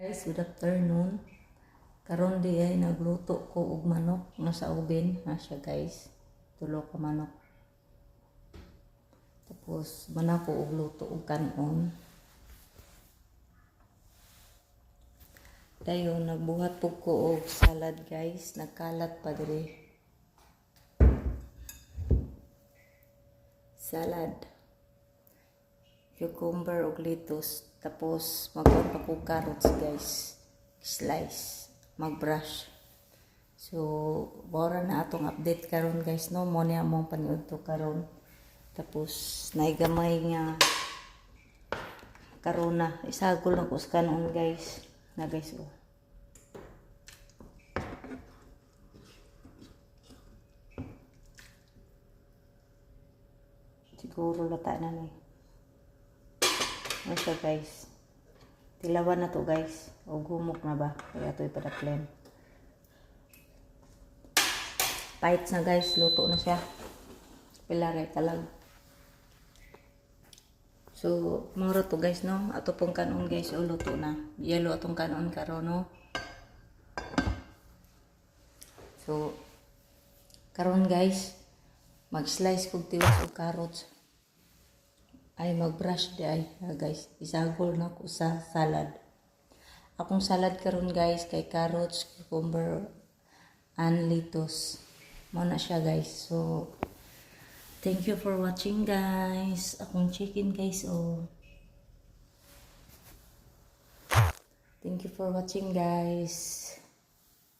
Guys, good afternoon. Karon di ay nagluto ko og manok na sa oven na siya guys. Tulo ka manok. Tapos manako og luto og kanon. Dayon nagbuhat po ko og salad guys, nagkalat pa diri. Salad. Cucumber og lettuce. Tapos magkuhan pa ko carrots guys. Slice. Mag-brush. So, bora na atong update karon guys no. Mo ni among paniud to karon. Tapos naigamay nga karon na isagol na ko sa kanon guys. Na guys oh. Siguro lata na ni. Ano siya guys? Tilawan na to guys. O gumok na ba? Kaya ito ipadaplen. Pahit na guys. Luto na siya. Pilaray talag. So, mura to guys no. Ato pong kanon guys. O luto na. Yelo atong kanon karon no. So, karon guys. Mag-slice kong tiwas o carrots. Ay mag-brush di ay guys. Isagol na ko sa salad. Akong salad karon guys kay carrots, cucumber, and lettuce. Mo na siya guys. So thank you for watching guys. Akong chicken guys oh. Thank you for watching guys.